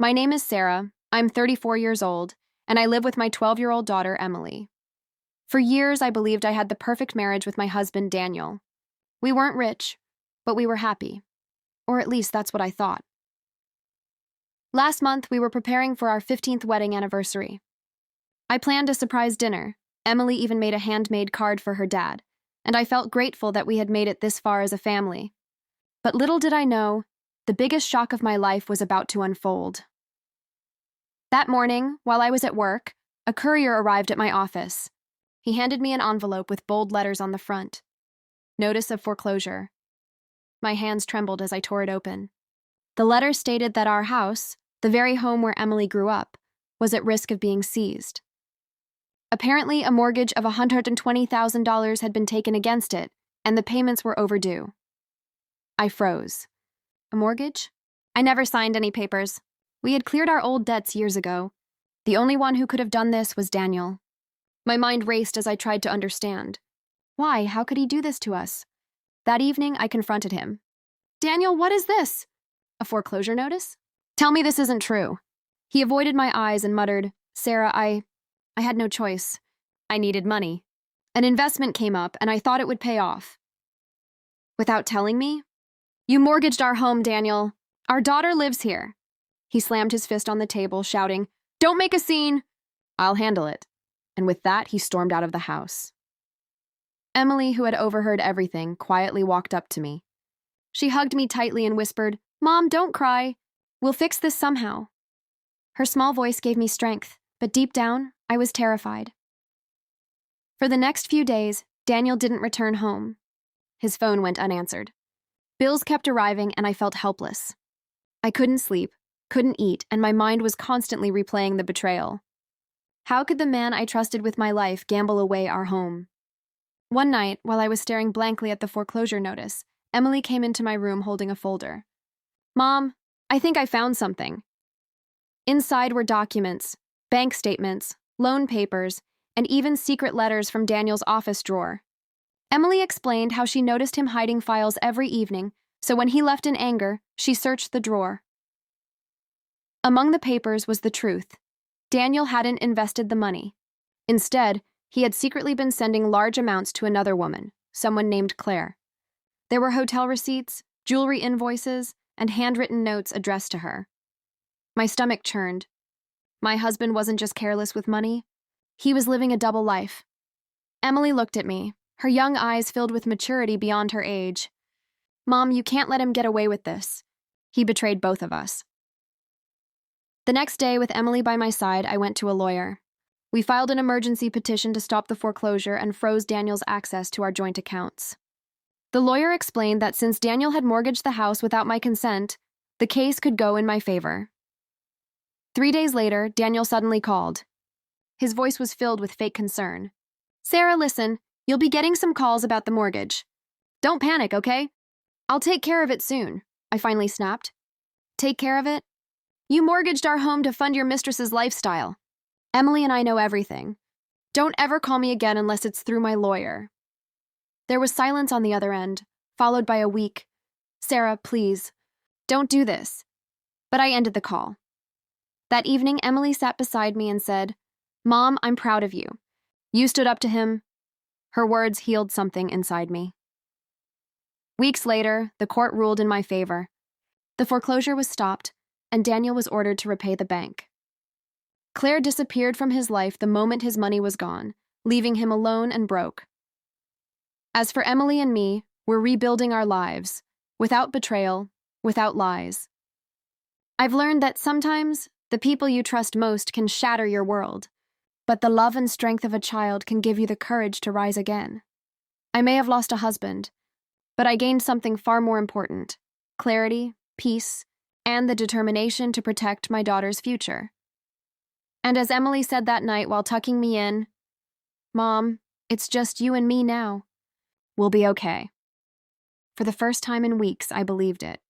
My name is Sarah. I'm 34 years old, and I live with my 12-year-old daughter, Emily. For years, I believed I had the perfect marriage with my husband, Daniel. We weren't rich, but we were happy. Or at least that's what I thought. Last month, we were preparing for our 15th wedding anniversary. I planned a surprise dinner. Emily even made a handmade card for her dad, and I felt grateful that we had made it this far as a family. But little did I know, the biggest shock of my life was about to unfold. That morning, while I was at work, a courier arrived at my office. He handed me an envelope with bold letters on the front. Notice of foreclosure. My hands trembled as I tore it open. The letter stated that our house, the very home where Emily grew up, was at risk of being seized. Apparently, a mortgage of $120,000 had been taken against it, and the payments were overdue. I froze. A mortgage? I never signed any papers. We had cleared our old debts years ago. The only one who could have done this was Daniel. My mind raced as I tried to understand. Why? How could he do this to us? That evening, I confronted him. Daniel, what is this? A foreclosure notice? Tell me this isn't true. He avoided my eyes and muttered, Sarah, I had no choice. I needed money. An investment came up, and I thought it would pay off. Without telling me? You mortgaged our home, Daniel. Our daughter lives here. He slammed his fist on the table, shouting, Don't make a scene! I'll handle it. And with that, he stormed out of the house. Emily, who had overheard everything, quietly walked up to me. She hugged me tightly and whispered, Mom, don't cry. We'll fix this somehow. Her small voice gave me strength, but deep down, I was terrified. For the next few days, Daniel didn't return home. His phone went unanswered. Bills kept arriving, and I felt helpless. I couldn't sleep, couldn't eat, and my mind was constantly replaying the betrayal. How could the man I trusted with my life gamble away our home? One night, while I was staring blankly at the foreclosure notice, Emily came into my room holding a folder. Mom, I think I found something. Inside were documents, bank statements, loan papers, and even secret letters from Daniel's office drawer. Emily explained how she noticed him hiding files every evening, so when he left in anger, she searched the drawer. Among the papers was the truth. Daniel hadn't invested the money. Instead, he had secretly been sending large amounts to another woman, someone named Claire. There were hotel receipts, jewelry invoices, and handwritten notes addressed to her. My stomach churned. My husband wasn't just careless with money. He was living a double life. Emily looked at me, her young eyes filled with maturity beyond her age. Mom, you can't let him get away with this. He betrayed both of us. The next day, with Emily by my side, I went to a lawyer. We filed an emergency petition to stop the foreclosure and froze Daniel's access to our joint accounts. The lawyer explained that since Daniel had mortgaged the house without my consent, the case could go in my favor. 3 days later, Daniel suddenly called. His voice was filled with fake concern. Sarah, listen, you'll be getting some calls about the mortgage. Don't panic, okay? I'll take care of it soon, I finally snapped. Take care of it? You mortgaged our home to fund your mistress's lifestyle. Emily and I know everything. Don't ever call me again unless it's through my lawyer. There was silence on the other end, followed by a weak, Sarah, please, don't do this. But I ended the call. That evening, Emily sat beside me and said, Mom, I'm proud of you. You stood up to him. Her words healed something inside me. Weeks later, the court ruled in my favor. The foreclosure was stopped, and Daniel was ordered to repay the bank. Claire disappeared from his life the moment his money was gone, leaving him alone and broke. As for Emily and me, we're rebuilding our lives, without betrayal, without lies. I've learned that sometimes the people you trust most can shatter your world, but the love and strength of a child can give you the courage to rise again. I may have lost a husband, but I gained something far more important: clarity, peace, and the determination to protect my daughter's future. And as Emily said that night while tucking me in, Mom, it's just you and me now. We'll be okay. For the first time in weeks, I believed it.